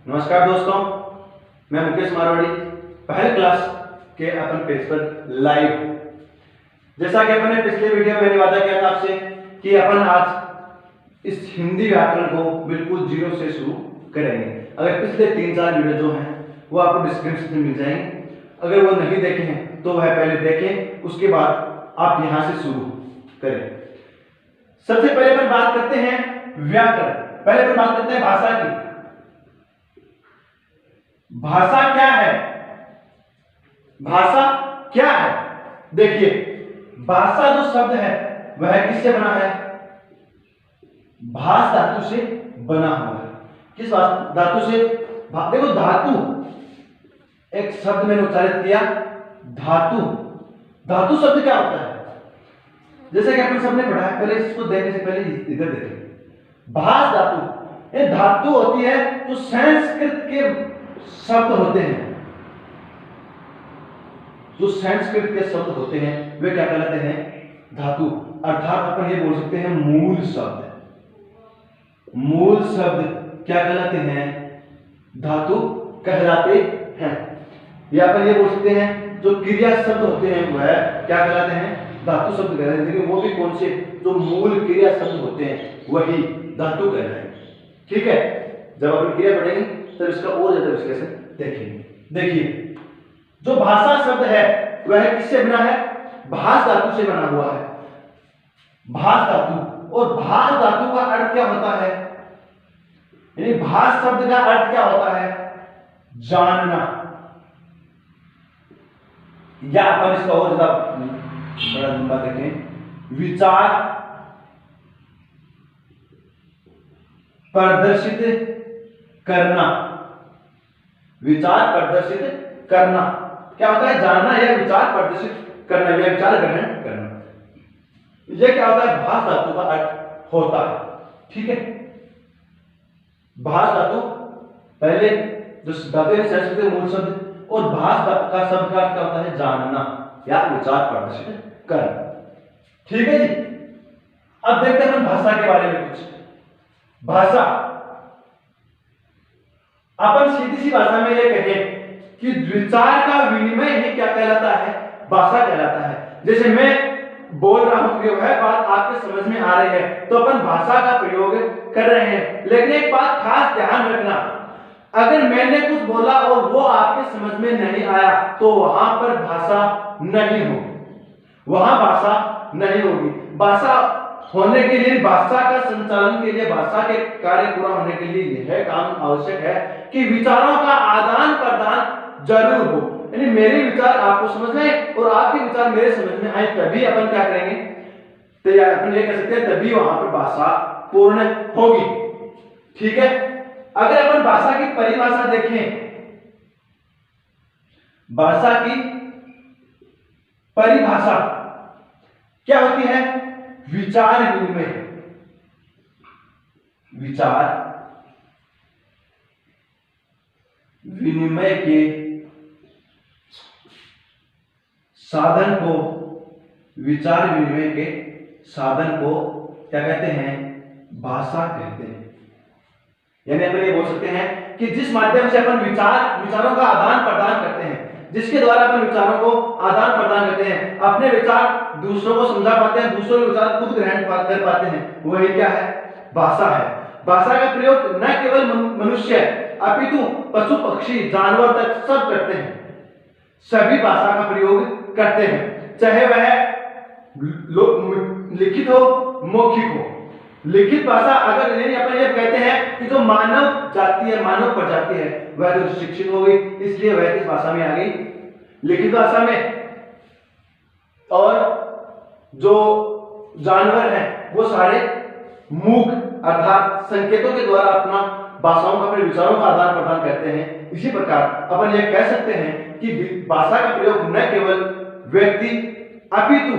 नमस्कार दोस्तों, मैं मुकेश मारवाड़ी पहले क्लास के अपन पेज पर लाइव। जैसा कि अपन ने पिछले वीडियो में मैंने वादा किया था आपसे कि अपन आज इस हिंदी व्याकरण को बिल्कुल जीरो से शुरू करेंगे। अगर पिछले 3-4 वीडियो जो हैं वो आपको डिस्क्रिप्शन में मिल जाएंगे। अगर वो नहीं देखे हैं तो वह पहले देखें, उसके बाद आप यहां से शुरू करें। सबसे पहले अपन बात करते हैं व्याकरण। पहले अपन बात करते हैं भाषा की। भाषा क्या है? भाषा क्या है? देखिए, भाषा जो शब्द है वह किससे बना है? भाष धातु से बना हुआ है। किस धातु से? देखो, धातु एक शब्द मैंने उच्चारित किया, धातु। धातु शब्द क्या होता है? जैसे कि अपन सबने पढ़ा है, पहले इसको देखने से पहले इधर देखें। भाष धातु, ये धातु होती है जो संस्कृत के शब्द होते हैं। जो संस्कृत के शब्द होते हैं वे क्या कहलाते हैं? धातु। अर्थात अपन ये बोल सकते हैं मूल शब्द। मूल शब्द क्या कहलाते हैं? धातु कहलाते हैं। या अपन ये बोल सकते हैं जो क्रिया शब्द होते हैं वह क्या कहलाते हैं? धातु शब्द कहलाते हैं। लेकिन वो भी कौन से? जो मूल क्रिया शब्द होते हैं वही धातु कहलाएंगे। ठीक है, जब अपन क्रिया पढ़ेंगे तब इसका और ज्यादा विश्लेषण देखेंगे। देखिए, जो भाषा शब्द है वह किससे बना है? भाष धातु से बना हुआ है। भाष धातु। और भाष धातु का अर्थ क्या होता है? यानी भाष शब्द का अर्थ क्या होता है? जानना। या अपन इसका और ज्यादा बड़ा लंबा देखें, विचार प्रदर्शित करना। विचार प्रदर्शित करना क्या होता है? जानना या विचार प्रदर्शित करना या विचार ग्रहण करना। यह क्या होता है? भाष धातु का अर्थ होता है। ठीक है, भाष धातु पहले जो धातु है संस्कृत मूल शब्द, और भाष का शब्द का अर्थ क्या होता है? जानना या विचार प्रदर्शित करना। ठीक है जी। अब देखते हैं भाषा के बारे में कुछ। भाषा, अपन सीधी सी भाषा में ये कहें कि विचार का विनिमय ही क्या कहलाता है? भाषा कहलाता है। जैसे मैं बोल रहा हूं कि वह बात आपके समझ में आ रही है तो अपन भाषा का प्रयोग कर रहे हैं। लेकिन एक बात खास ध्यान रखना, अगर मैंने कुछ बोला और वो आपके समझ में नहीं आया तो वहां पर भाषा नहीं होगी। वहां भाषा नहीं होगी। भाषा होने के लिए, भाषा का संचालन के लिए, भाषा के कार्य पूरा होने के लिए यह काम आवश्यक है कि विचारों का आदान प्रदान जरूर हो। यानी मेरे विचार आपको समझ में आए और आपके विचार मेरे समझ में आए, तभी अपन क्या करेंगे? तो या अपन ये कह सकते हैं तभी वहां पर भाषा पूर्ण होगी। ठीक है, अगर अपन भाषा की परिभाषा देखें, भाषा की परिभाषा क्या होती है? विचार विनिमय। विचार विनिमय के साधन को, विचार विनिमय के साधन को क्या कहते हैं? भाषा कहते हैं। यानी अपन ये बोल सकते हैं कि जिस माध्यम से अपन विचारों का आदान प्रदान करते हैं, जिसके द्वारा अपन विचारों को आदान प्रदान करते हैं, अपने विचार दूसरों को समझा पाते हैं, दूसरों के विचार खुद ग्रहण कर पाते हैं, वही क्या है? भाषा है। भाषा का प्रयोग न केवल मनुष्य अपितु पशु पक्षी जानवर तक सब करते हैं। सभी भाषा का प्रयोग करते हैं, चाहे वह लिखित हो मौखिक हो। लिखित भाषा अगर अपन ये कहते हैं कि जो मानव जाति है, मानव प्रजाति है, वह तो शिक्षित हो गई, इसलिए वह किस भाषा में आ गई? लिखित भाषा में। और जो जानवर हैं वो सारे मूक अर्थात संकेतों के द्वारा अपना भाषाओं का, अपने विचारों का आदान प्रदान करते हैं। इसी प्रकार अपन ये कह सकते हैं कि भाषा का प्रयोग न केवल व्यक्ति अपितु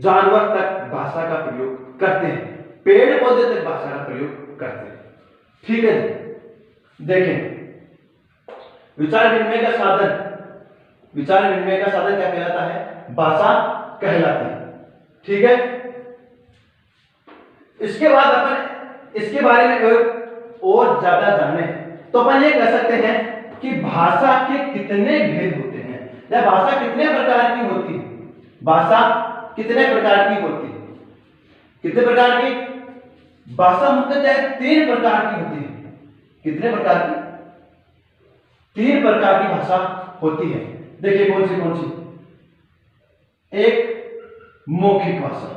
जानवर तक भाषा का प्रयोग करते हैं, पेड़ पौधे तक भाषा का प्रयोग करते हैं। ठीक है, देखें, विचार विनिमय का साधन, विचार विनिमय का साधन क्या कहलाता है? भाषा कहलाती है। ठीक है, इसके बाद अपन इसके बारे में और ज्यादा जाने तो अपन ये कह सकते हैं कि भाषा के कितने भेद होते हैं, या भाषा कितने प्रकार की होती है। भाषा कितने प्रकार की होती है, कितने प्रकार की भाषा मुख्यतः 3 प्रकार की होती है। कितने प्रकार की? 3 प्रकार की भाषा होती है। देखिए कौन सी? एक मौखिक भाषा।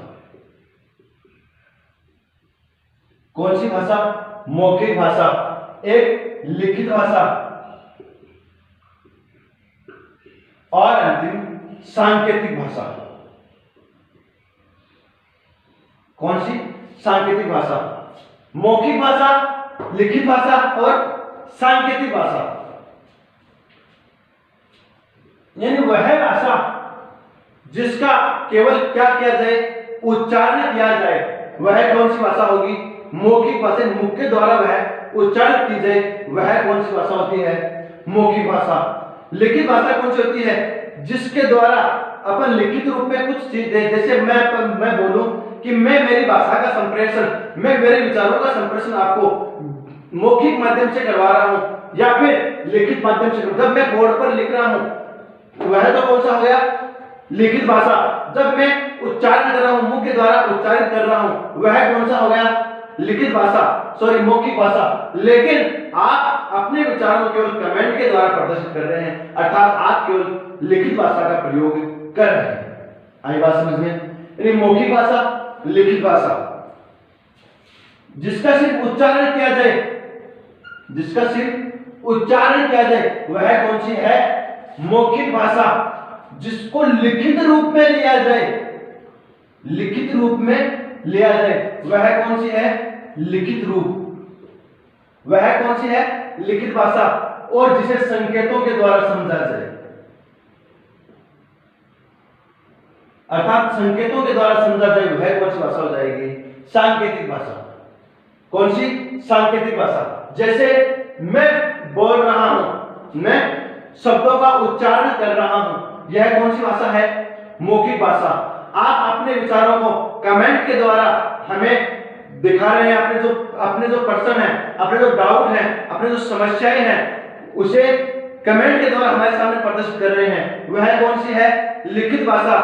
कौन सी भाषा? मौखिक भाषा। एक लिखित भाषा और अंतिम सांकेतिक भाषा। कौन सी? सांकेतिक भाषा। मौखिक भाषा, लिखित भाषा और सांकेतिक भाषा, यानी वह भाषा जिसका केवल क्या किया जाए, उच्चारण किया जाए, वह कौन सी भाषा होगी? मौखिक भाषा। मुख के द्वारा वह उच्चारण की जाए, वह कौन सी भाषा होती है? मौखिक भाषा। लिखित भाषा कौन सी होती है? जिसके द्वारा अपन लिखित रूप में कुछ चीज दे, जैसे मैं बोलूं कि मैं मेरी भाषा का संप्रेषण, मैं मेरे विचारों का संप्रेषण आपको मौखिक माध्यम से करवा रहा हूं या फिर लिखित माध्यम से। जब मैं बोर्ड पर लिख रहा हूं वह तो कौन सा हो गया? लिखित भाषा। जब मैं उच्चारण कर रहा हूं, मुख के द्वारा उच्चारित कर रहा हूं, वह कौन सा हो गया? लिखित भाषा, सॉरी मौखिक भाषा। लेकिन आप अपने विचारों को केवल कमेंट के द्वारा प्रदर्शित कर रहे हैं, अर्थात आप केवल लिखित भाषा का प्रयोग कर रहे हैं। आई बात समझ में? यानी मौखिक भाषा, लिखित भाषा, जिसका सिर्फ उच्चारण किया जाए, जिसका सिर्फ उच्चारण किया जाए, वह कौन सी है? मौखिक भाषा। जिसको लिखित रूप में लिया जाए, लिखित रूप में लिया जाए, वह कौन सी है? लिखित रूप। वह कौन सी है? लिखित भाषा। और जिसे संकेतों के द्वारा समझा जाए, अर्थात संकेतों के द्वारा समझा जाए, वह कौन सी भाषा हो जाएगी? सांकेतिक भाषा। कौन सी? सांकेतिक भाषा। जैसे मैं बोल रहा हूं, मैं शब्दों का उच्चारण कर रहा हूं, यह कौन सी भाषा है? मौखिक भाषा। आप अपने विचारों को कमेंट के द्वारा हमें दिखा रहे हैं, अपने जो प्रश्न है, अपने जो डाउट है, अपने जो समस्याएं हैं, उसे कमेंट के द्वारा हमारे सामने प्रदर्शित कर रहे हैं, वह कौन सी है? लिखित भाषा।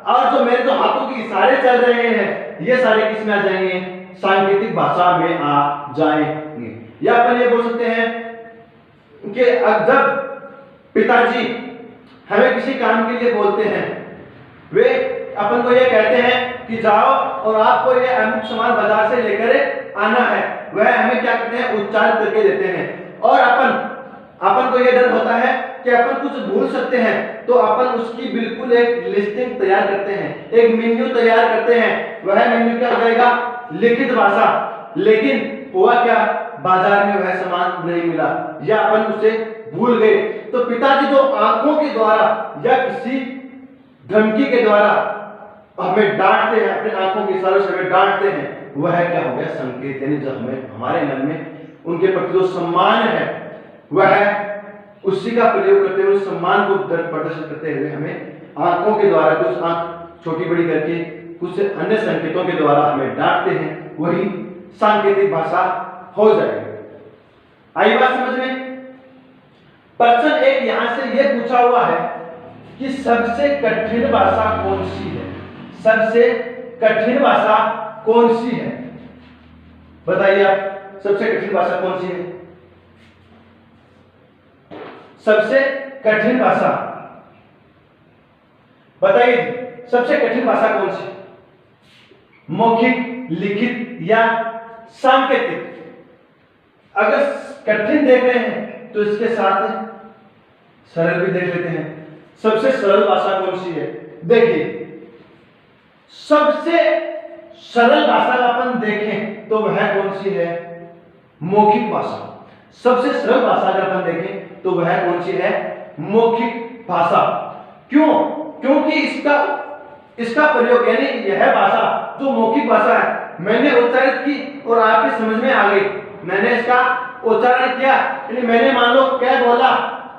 और जो मेरे जो हाथों के इशारे चल रहे हैं, ये सारे किस में आ जाएंगे? सांकेतिक भाषा में आ जाएंगे। या अपन ये बोल सकते हैं कि जब पिताजी हमें किसी काम के लिए बोलते हैं, वे अपन को ये कहते हैं कि जाओ और आपको ये अमुक सामान बाजार से लेकर आना है, वह हमें क्या करते हैं? उच्चारण करके देते हैं। और अपन को ये डर होता है कि अपन कुछ भूल सकते हैं, तो अपन उसकी बिल्कुल एक लिस्टिंग तैयार करते हैं, एक मेन्यू तैयार करते हैं। वह मेन्यू क्या हो जाएगा? लिखित भाषा। लेकिन हुआ क्या? बाजार में वह सामान नहीं मिला या अपन उसे भूल गए। तो पिताजी जो आंखों के द्वारा या किसी धमकी के द्वारा हमें डांटते हैं, अपने आंखों के इशारों से हमें डांटते हैं, वह क्या हो गया? संकेत। यानी जो हमें हमारे मन में उनके प्रति जो सम्मान है, वह उसी का प्रयोग करते हुए, सम्मान को प्रदर्शित करते हुए हमें आंखों के द्वारा, कुछ आंख छोटी बड़ी करके, कुछ अन्य संकेतों के द्वारा हमें डांटते हैं, वही सांकेतिक भाषा हो जाएगी। आई बात समझ में? प्रश्न एक यहां से यह पूछा हुआ है कि सबसे कठिन भाषा कौन सी है? सबसे कठिन भाषा कौन सी है? बताइए आप, सबसे कठिन भाषा कौन सी है? सबसे कठिन भाषा बताइए, सबसे कठिन भाषा कौन सी? मौखिक, लिखित या सांकेतिक? अगर कठिन देख रहे हैं तो इसके साथ सरल भी देख लेते हैं। सबसे सरल भाषा कौन सी है? देखिए, सबसे सरल भाषा अपन देखें तो वह कौन सी है? मौखिक भाषा। सबसे सरल भाषा अगर अपन देखें तो वह कौन सी है? मौखिक भाषा। क्यों? क्योंकि इसका प्रयोग, यानी यह भाषा जो मौखिक भाषा है, मैंने उच्चारित की और आपकी समझ में आ गई, मैंने इसका उच्चारण किया, यानी मैंने मान लो क्या बोला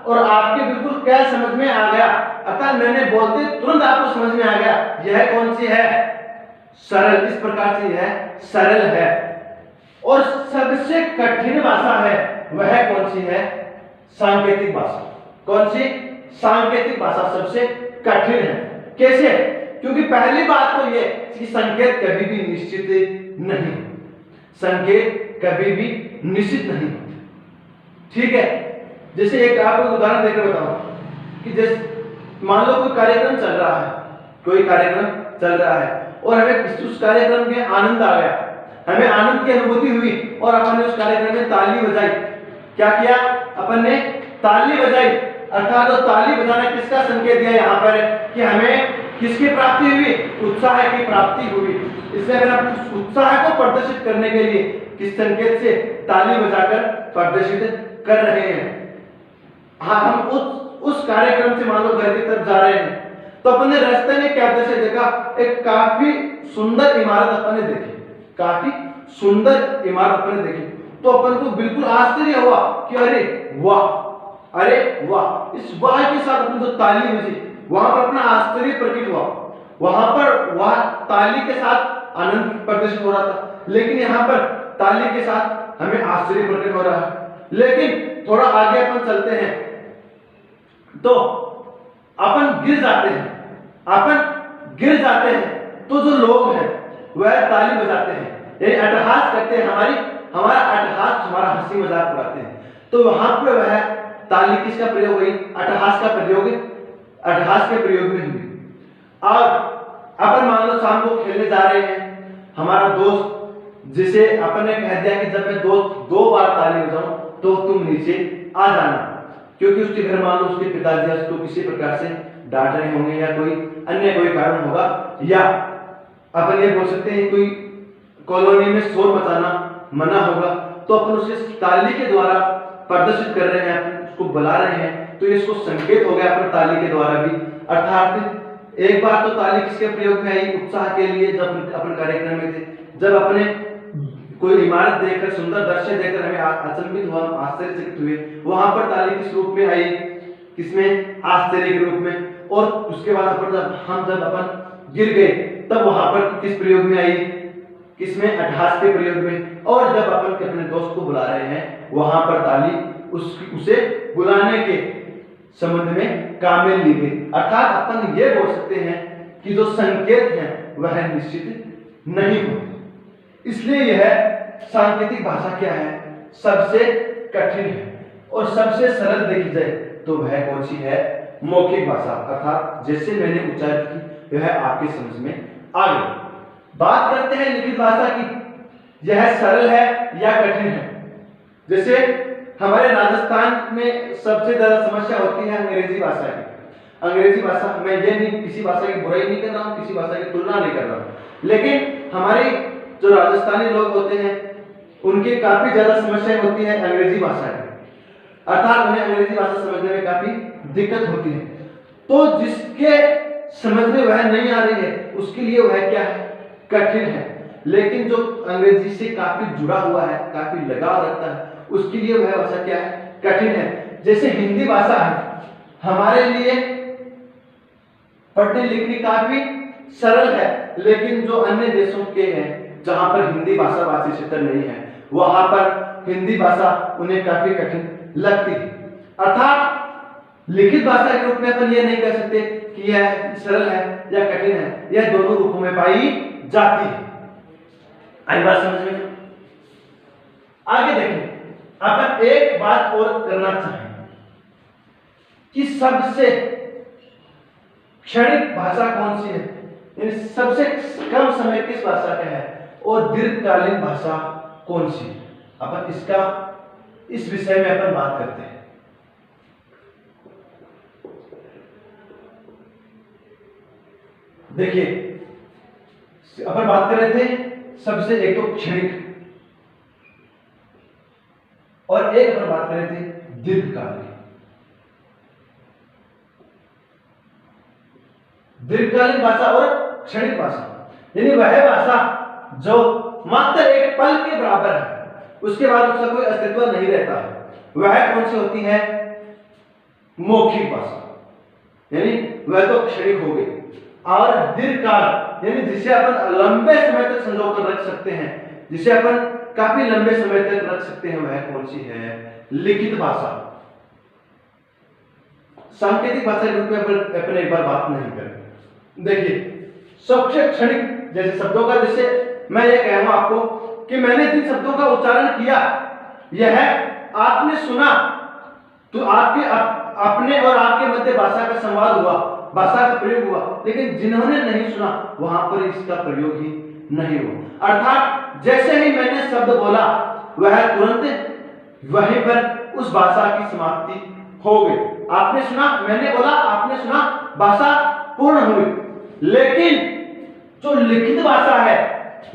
और आपके बिल्कुल क्या समझ में आ गया, अर्थात मैंने बोलते तुरंत आपको समझ में आ गया, यह कौन सी है? सरल। इस प्रकार से यह सरल है। और सबसे कठिन भाषा है वह कौन सी है? सांकेतिक भाषा। कौन सी? सांकेतिक भाषा सबसे कठिन है। कैसे? क्योंकि पहली बात तो ये कि संकेत कभी भी निश्चित नहीं, संकेत कभी भी निश्चित नहीं। ठीक है, जैसे एक आपको उदाहरण देकर बताऊं कि जैसे मान लो कोई कार्यक्रम चल रहा है, कोई कार्यक्रम चल रहा है और हमें उस कार्यक्रम में आनंद आ गया, हमें आनंद की अनुभूति हुई और अपन ने उस कार्यक्रम में ताली बजाई। क्या किया? अपन ने ताली बजाई, अर्थात वो ताली बजाना किसका संकेत दिया यहाँ पर कि हमें किसकी प्राप्ति हुई? उत्साह की प्राप्ति हुई। इसलिए अगर उत्साह को प्रदर्शित करने के लिए किस संकेत से ताली बजाकर प्रदर्शित कर रहे हैं। हाँ, हम उस कार्यक्रम से मान लो घर की तरफ जा रहे हैं तो अपन ने रास्ते में क्या दृश्य देखा? एक काफी सुंदर इमारत अपन ने देखी, काफी सुंदर इमारत अपन ने देखी तो अपन को बिल्कुल आश्चर्य हुआ कि अरे वाह, अरे वाह। इस वाह के साथ अपन जो ताली बजी, वहां पर अपना आश्चर्य प्रकट हुआ, वहां पर वह ताली के साथ आनंद प्रदर्शित हो रहा था, लेकिन यहाँ पर ताली के साथ हमें आश्चर्य प्रकट हो रहा है। लेकिन थोड़ा आगे अपन चलते हैं तो अपन गिर जाते हैं, अपन गिर जाते हैं तो जो लोग हैं वह ताली बजाते हैं, यानी अट्टहास करते हैं, हमारा अट्टहास, हमारा हंसी मजाक उड़ाते हैं। तो वहां पर वह ताली किसका प्रयोग हुई? अट्टहास का प्रयोग, अट्टहास के प्रयोग में हुई। और अपन मान लो शाम को खेलने जा रहे हैं, हमारा दोस्त जिसे अपन ने कह दिया कि जब मैं दो बार ताली बजाऊं तो तुम नीचे आ जाना, क्योंकि उसके घर मान लो उसके पिताजी उसको किसी प्रकार से डांट रहे होंगे या कोई अन्य कोई कारण होगा, या अपन ये बोल सकते हैं कोई कॉलोनी में शोर मचाना मना होगा, तो अपन उसे ताली के द्वारा प्रदर्शित कर रहे हैं, उसको बुला रहे हैं, तो ये इसको संकेत हो गया अपन ताली के द्वारा भी। अर्थात एक बार तो ताली किसके प्रयोग में आई? उत्साह के लिए, जब अपन कार्यक्रम में थे, जब अपने कोई इमारत देखकर, सुंदर दृश्य देखकर हमें अचंभित हुआ, आश्चर्यचकित हुए, वहां पर ताली किस रूप में आई? किसमें? आश्चर्य के रूप में। और उसके बाद अपन जब अपन गिर गए तब वहां पर किस प्रयोग में आई? किसमें? अट्टहास के प्रयोग में। और जब अपन अपने दोस्त को बुला रहे हैं वहां पर ताली उसे बुलाने के संबंध में काम में ली गई। अर्थात अपन ये बोल सकते हैं कि जो संकेत है वह निश्चित नहीं होते, इसलिए यह सांकेतिक भाषा क्या है? सबसे कठिन है। और सबसे सरल देखी जाए तो वह कौन सी है? मौखिक भाषा। अर्थात जैसे मैंने उच्चारित की वह आपके समझ में आ गई। बात करते हैं लिखित भाषा की, यह सरल है या कठिन है? जैसे हमारे राजस्थान में सबसे ज्यादा समस्या होती है अंग्रेजी भाषा की। अंग्रेजी भाषा, मैं ये नहीं किसी भाषा की बुराई नहीं कर रहा हूँ, किसी भाषा की तुलना नहीं कर रहा हूँ, लेकिन हमारे जो राजस्थानी लोग होते हैं उनकी काफी ज्यादा समस्याएं होती है अंग्रेजी भाषा की। अर्थात उन्हें अंग्रेजी भाषा समझने में काफी दिक्कत होती है। तो जिसके समझ में वह नहीं आ रही है उसके लिए वह क्या है? कठिन है। लेकिन जो अंग्रेजी से काफी जुड़ा हुआ है, काफी लगाव रखता है, उसके लिए वह भाषा क्या है? कठिन है। जैसे हिंदी भाषा है हमारे लिए पढ़ने लिखने काफी सरल है, लेकिन जो अन्य देशों के हैं जहां पर हिंदी भाषा भाषी क्षेत्र नहीं है वहां पर हिंदी भाषा उन्हें काफी कठिन लगती है। अर्थात लिखित भाषा के रूप में अपन ये नहीं कह सकते कि यह सरल है या कठिन है, यह दोनों रूपों में पाई जाती है। आई बात समझ में? आगे देखें, अपन एक बात और करना चाहें कि सबसे क्षणिक भाषा कौन सी है, सबसे कम समय किस भाषा का है, और दीर्घकालीन भाषा कौन सी? अपन इस विषय में अपन बात करते हैं। देखिए, अपन बात कर रहे थे सबसे एक तो क्षणिक और एक अपन बात कर रहे थे दीर्घकालीन। दीर्घकालीन भाषा और क्षणिक भाषा, यानी वह भाषा जो मात्र एक पल के बराबर है, उसके बाद उसका कोई अस्तित्व नहीं रहता है, वह कौन सी होती है? मौखिक भाषा, यानी वह तो क्षणिक हो गई। और दीर्घकाल यानी जिसे अपन लंबे समय तक संजो कर रख सकते हैं, जिसे अपन काफी लंबे समय तक रख सकते हैं वह कौन सी है? लिखित भाषा। सांकेतिक भाषा के रूप में अपने एक बार बात नहीं करें। देखिए सबसे क्षणिक जैसे शब्दों का, जैसे मैं ये कहूँ आपको कि मैंने जिन शब्दों का उच्चारण किया यह आपने सुना तो आपके अपने और आपके मध्य भाषा का संवाद हुआ, भाषा का प्रयोग हुआ, लेकिन जिन्होंने नहीं सुना वहां पर इसका प्रयोग ही नहीं हुआ। अर्थात जैसे ही मैंने शब्द बोला वह तुरंत वहीं पर उस भाषा की समाप्ति हो गई। आपने सुना, मैंने बोला, आपने सुना, भाषा पूर्ण हुई। लेकिन जो लिखित भाषा है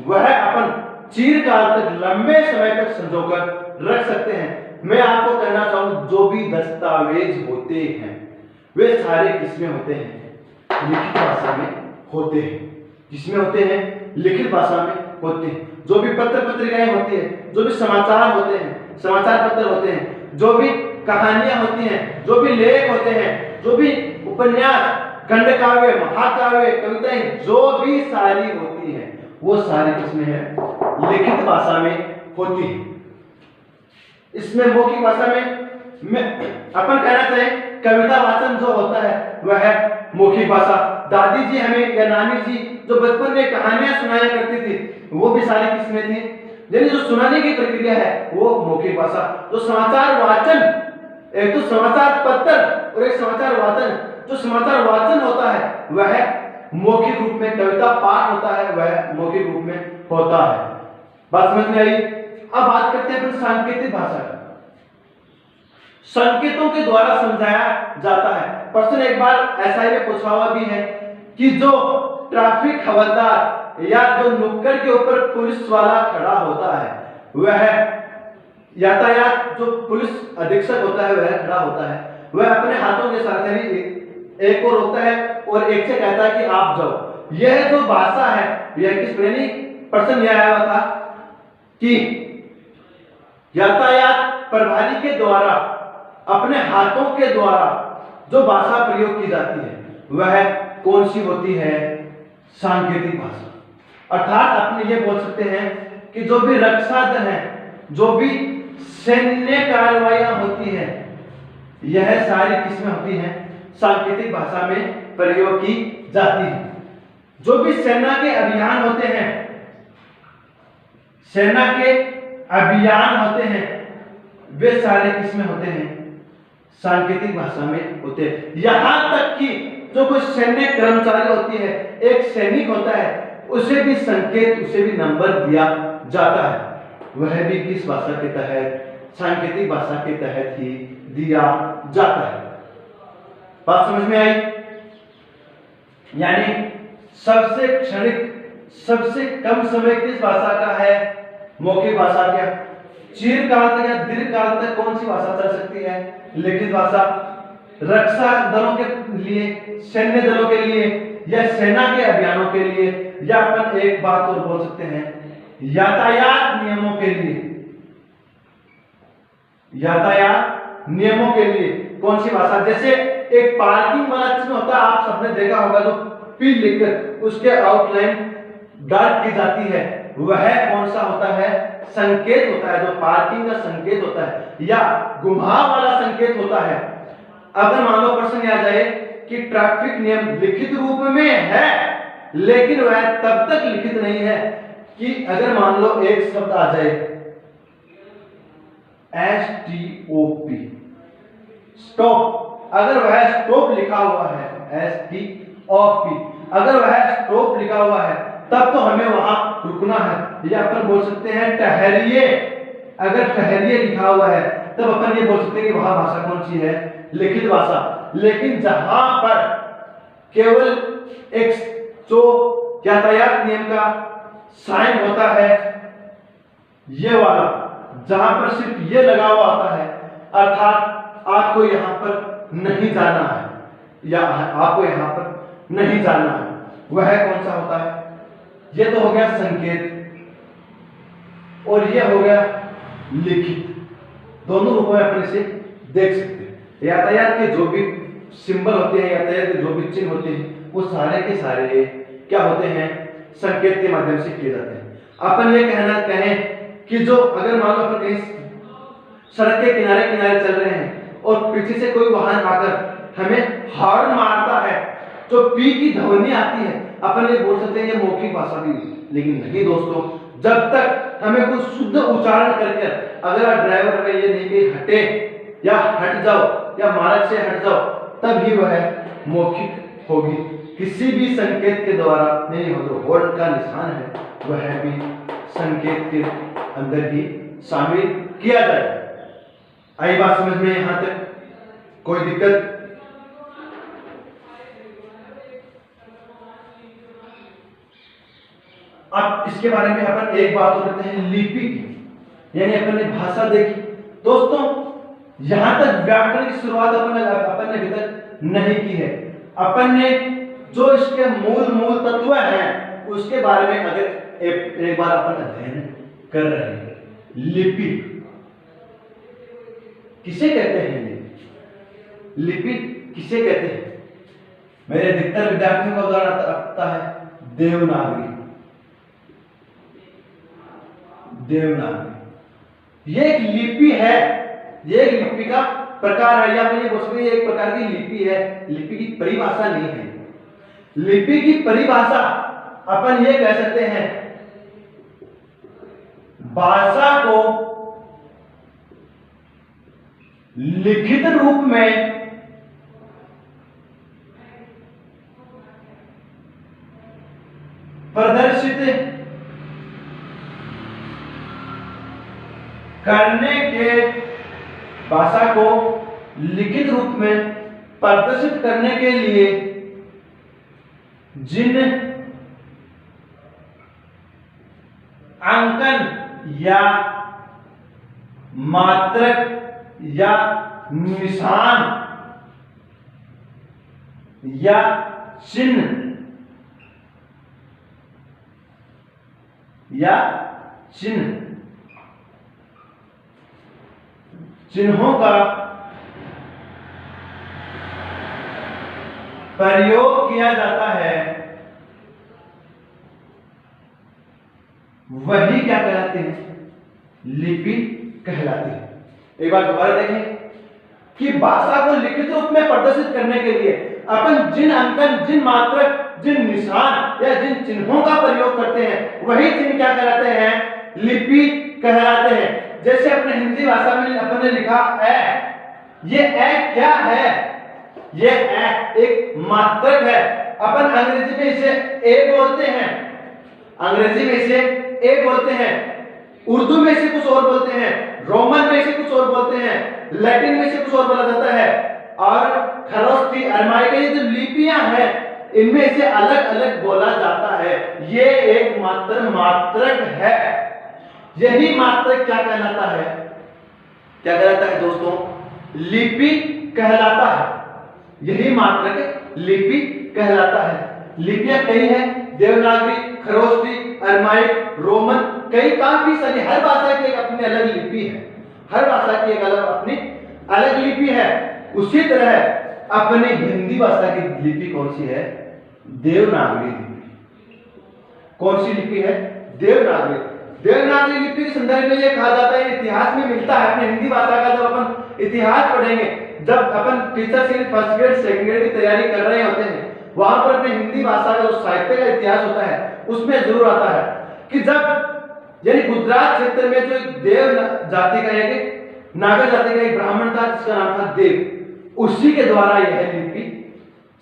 वह अपन चिरकाल तक, लंबे समय तक संजोकर रख सकते हैं। मैं आपको कहना चाहूं जो भी दस्तावेज होते हैं वे सारे किसमें होते हैं? लिखित भाषा में होते हैं। किसमें होते हैं? लिखित भाषा में होते हैं। जो भी पत्र पत्रिकाएं होती हैं, जो भी समाचार होते हैं, समाचार पत्र होते हैं, जो भी कहानियां होती हैं, जो भी लेख होते हैं, जो भी उपन्यास, खंड काव्य, महाकाव्य, कविताएं, जो भी सारी होती हैं वो सारी किसमें है? लिखित भाषा में होती है। इसमें मौखिक भाषा में अपन कहना चाहें कविता वाचन जो होता है वह है मौखिक भाषा। दादी जी हमें या नानी जी जो बचपन में कहानियां सुनाया करती थी वो भी सारी किसमें थी? यानी जो सुनाने की प्रक्रिया है वो मौखिक भाषा। तो समाचार वाचन, एक तो समाचार पत्र और एक समाचार वाचन, जो समाचार वाचन होता है वह मौखिक रूप में, कविता पाठ होता है वह मौखिक रूप में होता है। बात समझ में आई? अब बात करते हैं सांकेतिक भाषा की। संकेतों के द्वारा समझाया जाता है। प्रश्न एक बार एसआई में पूछा हुआ भी है कि जो ट्रैफिक हवलदार या जो नुक्कड़ के ऊपर पुलिस वाला खड़ा होता है वह यातायात, जो पुलिस अधीक्षक होता है वह खड़ा होता है, वह अपने हाथों के साथ एक को रोकता है और एक से कहता है कि आप जाओ। यह जो भाषा है यह किस प्रेमी प्रश्न यह आया हुआ था कि यातायात प्रभारी के द्वारा अपने हाथों के द्वारा जो भाषा प्रयोग की जाती है वह कौन सी होती है? सांकेतिक भाषा। अर्थात अपने ये बोल सकते हैं कि जो भी रक्षा दल है, जो भी सैन्य कार्रवाइयां होती हैं यह सारी किसमें होती हैं? सांकेतिक भाषा में प्रयोग की जाती है। जो भी सेना के अभियान होते हैं, सेना के अभियान होते हैं वे सारे किसमें होते हैं? सांकेतिक भाषा में होते हैं। यहां तक कि जो कोई सैन्य कर्मचारी होती है, एक सैनिक होता है, उसे भी संकेत, उसे भी नंबर दिया जाता है, वह भी किस भाषा के तहत? सांकेतिक भाषा के तहत ही दिया जाता है। बात समझ में आई? यानी सबसे क्षणिक, सबसे कम समय किस भाषा का है? मौखिक भाषा। क्या चिरकाल तक या दीर्घकाल तक कौन सी भाषा चल सकती है? लिखित भाषा। रक्षा दलों के लिए, सैन्य दलों के लिए या सेना के अभियानों के लिए, या अपन एक बात और बोल सकते हैं यातायात नियमों के लिए। यातायात नियमों के लिए कौन सी भाषा? जैसे एक पार्किंग वाला चिन्ह होता है, आप सबने देखा होगा, जो पी लिखकर उसके आउटलाइन डार्क की जाती है, वह कौन सा होता है? संकेत होता है, जो पार्किंग का संकेत होता है या घुमाव वाला संकेत होता है। अगर मान लो प्रश्न आ जाए कि ट्रैफिक नियम लिखित रूप में है लेकिन वह तब तक लिखित नहीं है कि अगर मान लो एक शब्द आ जाए STOP, स्टॉप, अगर वह स्टॉप लिखा हुआ है STOP, अगर वह स्टॉप लिखा हुआ है तब तो हमें वहां रुकना है, या अपन बोल सकते हैं ठहरिए। अगर ठहरिए लिखा हुआ है तब अपन ये बोल सकते हैं कि वहां भाषा कौन सी है? लिखित भाषा। लेकिन जहां पर केवल एक जो यातायात नियम का साइन होता है ये वाला, जहां पर सिर्फ ये लगा हुआ होता है, अर्थात आपको यहां पर नहीं जाना है या आपको यहां पर नहीं जाना है, वह कौन सा होता है? ये तो हो गया संकेत और ये हो गया लिखित। दोनों रूपों में अपन इसे देख सकते हैं। यातायात के जो भी सिंबल होते हैं, यातायात के जो भी चिन्ह होते हैं, वो सारे के सारे क्या होते हैं? संकेत के माध्यम से किए जाते हैं। अपन ये कहना कहें कि जो अगर मान लो अपन कहीं सड़क के किनारे किनारे चल रहे हैं और पीछे से कोई वाहन आकर हमें हॉर्न मारता है, जो पी की ध्वनि आती है, अपन ये बोल सकते हैं ये मौखिक भाषा भी। लेकिन नहीं दोस्तों, जब तक हमें कुछ शुद्ध उच्चारण करके अगर ड्राइवर में ये नहीं कि हटे या हट जाओ या मार्ग से हट जाओ, तब ही वह मौखिक होगी। किसी भी संकेत के द्वारा नहीं हो, जो हॉर्न का निशान है वह भी संकेत के अंदर ही शामिल किया जाए। आई बात समझ में यहां तक? कोई दिक्कत? अब इसके बारे में अपन एक बात और करते हैं, लिपि की, यानी अपन ने भाषा देखी। दोस्तों यहां तक व्याकरण की शुरुआत अपन ने अभी तक नहीं की है। अपन ने जो इसके मूल तत्व हैं उसके बारे में अगर एक बार अपन अध्ययन कर रहे हैं। लिपि किसे कहते हैं? लिपि किसे कहते हैं? मेरे अधिकतर विद्यार्थियों का उदाहरण आता है देवनागरी। देवनागरी ये एक लिपि है, ये एक लिपि का प्रकार है, या फिर ये बोल सकते हैं एक प्रकार की लिपि है। लिपि की परिभाषा नहीं है। लिपि की परिभाषा अपन ये कह सकते हैं, भाषा को लिखित रूप में प्रदर्शित करने के, भाषा को लिखित रूप में प्रदर्शित करने के लिए जिन अंकन या मात्रक या निशान या चिन्ह चिन्हों का प्रयोग किया जाता है, वही क्या कहलाते हैं? लिपि कहलाती है। एक बार दोबारा देखें कि भाषा को लिखित रूप में प्रदर्शित करने के लिए अपन जिन अंकन, जिन मात्रक, जिन निशान या जिन चिन्हों का प्रयोग करते हैं, वही चिन्ह क्या कहलाते हैं? लिपि कहलाते हैं। जैसे अपने हिंदी भाषा में अपन ने लिखा ए, ये ए क्या है? ये ए एक मात्रक है। अपन अंग्रेजी में इसे ए बोलते हैं, अंग्रेजी में इसे ए बोलते हैं, उर्दू में इसे कुछ और बोलते हैं, रोमन में इसे कुछ और बोलते हैं, लैटिन में इसे कुछ और बोला जाता है, और खरोष्टी, अरमाई ये जो लिपियां हैं इनमें इसे अलग अलग बोला जाता है। ये एक मात्रक है। यही मात्रक क्या कहलाता है? क्या कहलाता है दोस्तों? लिपि कहलाता है। यही मात्रक लिपि कहलाता है। लिपियां कई हैं, देवनागरी, खरोष्टी, अरमाइक, रोमन, कई काफी सारी। हर भाषा की एक अपनी अलग लिपि है, हर भाषा की एक अलग अपनी अलग लिपि है। उसी तरह अपनी हिंदी भाषा की लिपि कौन सी है? देवनागरी लिपि। कौन सी लिपि है? देवनागरी। देवनागरी लिपि के संदर्भ में यह कहा जाता है, इतिहास में मिलता है। अपने हिंदी भाषा का जब अपन इतिहास पढ़ेंगे, जब अपन टीचर से फर्स्ट ग्रेड सेकंड ग्रेड की तैयारी कर रहे होते हैं, वहां पर अपने हिंदी भाषा का जो साहित्य का इतिहास होता है उसमें जरूर आता है कि जब यानी गुजरात क्षेत्र में जो देव जाति का एक नागर जाति का एक ब्राह्मण था जिसका नाम था देव, उसी के द्वारा यह लिपि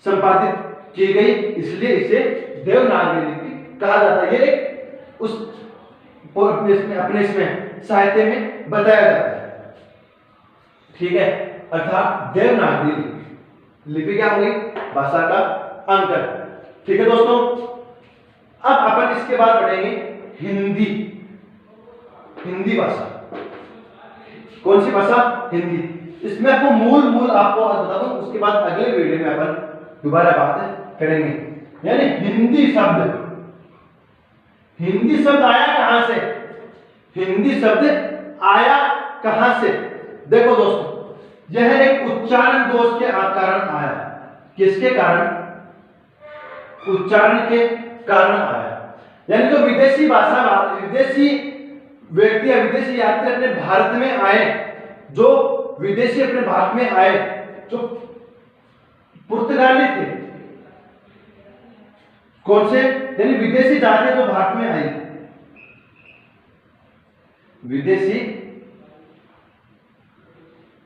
संपादित की गई, इसलिए इसे देवनागरी लिपि कहा जाता है। ये उस अपने इसमें साहित्य में बताया जाता है। ठीक है, अर्थात देवनागरी लिपि। लिपि क्या होगी? भाषा का अंकर। ठीक है दोस्तों, अब अपन इसके बाद पढ़ेंगे हिंदी। हिंदी भाषा कौन सी भाषा? हिंदी। इसमें आपको मूल आपको बता दूं, उसके बाद अगले वीडियो में अपन दोबारा बात करेंगे। यानी हिंदी शब्द, हिंदी शब्द आया कहां से? हिंदी शब्द आया कहां से? देखो दोस्तों, यह एक उच्चारण दोष के कारण आया। किसके कारण? उच्चारण के कारण आया। यानी जो विदेशी भाषा, विदेशी व्यक्ति या विदेशी यात्री अपने भारत में आए, जो विदेशी अपने भारत में आए, जो पुर्तगाली थे, कौन से, यानी विदेशी जातियां जो भारत में आई, विदेशी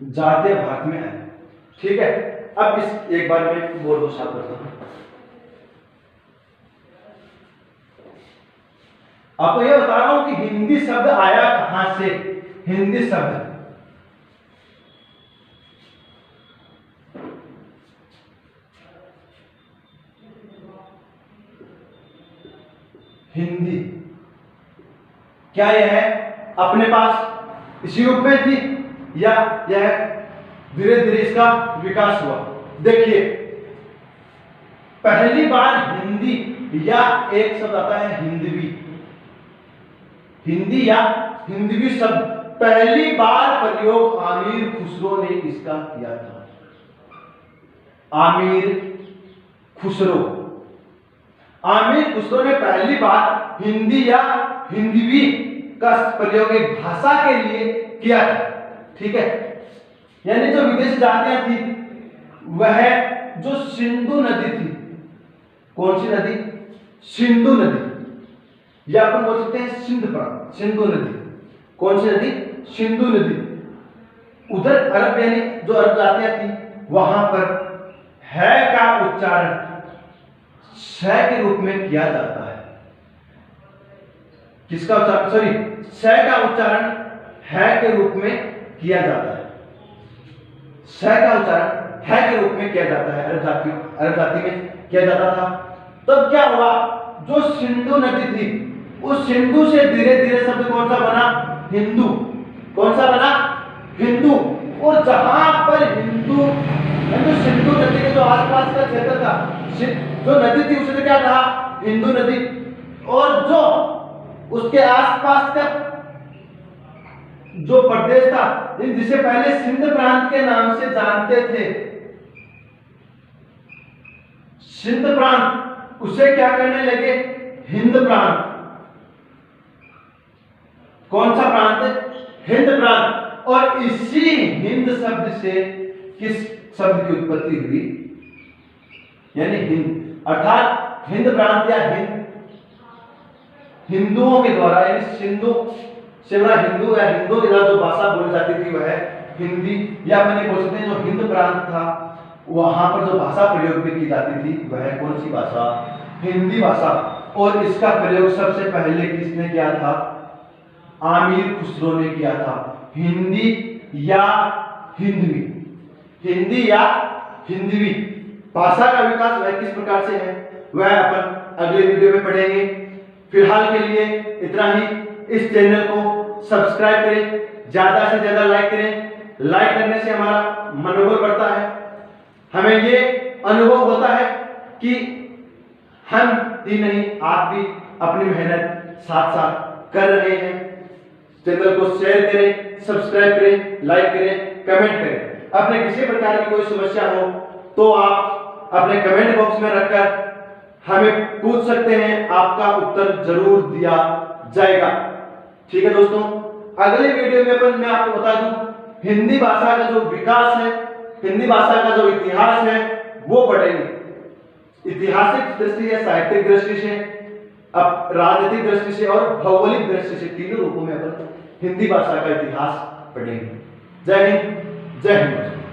जातियां भारत में आई। ठीक है, अब इस एक बार मैं बोर्ड को साफ करता हूं। आपको यह बता रहा हूं कि हिंदी शब्द आया कहां से। हिंदी शब्द हिंदी क्या यह है अपने पास इसी रूप में थी, या यह धीरे धीरे इसका विकास हुआ? देखिए, पहली बार हिंदी या एक शब्द आता है हिंदवी, हिंदी या हिंदवी शब्द पहली बार प्रयोग आमिर खुसरो ने इसका किया था। आमिर खुसरो ने पहली बार हिंदी या हिंदवी का प्रयोग एक भाषा के लिए किया था। ठीक है, यानी जो विदेशी जातियां थी वह जो सिंधु नदी थी, कौन सी नदी? सिंधु नदी, या अपन बोल सकते हैं सिंध प्रांत, सिंधु नदी। कौन सी नदी? सिंधु नदी। उधर अरब, यानी जो अरब जातियां थी वहां पर है का उच्चारण श के रूप में किया जाता है। किसका उच्चारण? सॉरी, श का उच्चारण है के रूप में किया जाता है। श का उच्चारण है के रूप में किया जाता है, अरब जाति में किया जाता था। तब क्या हुआ, जो सिंधु नदी थी उस सिंधु से धीरे धीरे शब्द कौन सा बना? हिंदू। कौन सा बना? हिंदू। और जहां पर हिंदू, सिंधु नदी के जो आसपास का क्षेत्र था, जो नदी थी उसे क्या कहा? हिंदू नदी। और जो उसके आसपास का जो प्रदेश था, जिसे पहले सिंध प्रांत के नाम से जानते थे, सिंध प्रांत, उसे क्या करने लगे? हिंद प्रांत। कौन सा प्रांत? हिंद प्रांत। और इसी हिंद शब्द से किस शब्द की उत्पत्ति हुई? यानी हिंद, अर्थात हिंद प्रांत या हिंदुओं के द्वारा, यानी सिंधु से बड़ा हिंदू या हिंदुओं के द्वारा जो भाषा बोली जाती थी वह हिंदी, या मैंने बोल सकते हैं जो हिंद प्रांत था वहां पर जो भाषा प्रयोग भी की जाती थी वह कौन सी भाषा? हिंदी भाषा। और इसका प्रयोग सबसे पहले किसने किया था? आमिर खुसरो ने किया था। हिंदी या हिंदवी, हिंदी या हिंदवी भाषा का विकास वह किस प्रकार से है वह अपन अगले वीडियो में पढ़ेंगे। फिलहाल के लिए इतना ही। इस चैनल को सब्सक्राइब करें, ज्यादा से ज्यादा लाइक करें। लाइक करने से हमारा मनोबल बढ़ता है, हमें ये अनुभव होता है कि हम ही नहीं आप भी अपनी मेहनत साथ साथ कर रहे हैं। चैनल को शेयर करें, सब्सक्राइब करें, लाइक करें, कमेंट करें। अपने किसी प्रकार की कोई समस्या हो तो आप अपने कमेंट बॉक्स में रखकर हमें पूछ सकते हैं, आपका उत्तर जरूर दिया जाएगा। ठीक है दोस्तों, अगले वीडियो में अपन मैं आपको बता दूं हिंदी भाषा का जो विकास है, हिंदी भाषा का जो इतिहास है वो पढ़ेंगे। ऐतिहासिक दृष्टि या साहित्यिक दृष्टि से, अब राजनीतिक दृष्टि से और भौगोलिक दृष्टि से, तीनों रूपों में अपन हिंदी भाषा का इतिहास पढ़ेंगे। जय हिंद, जय हिंद।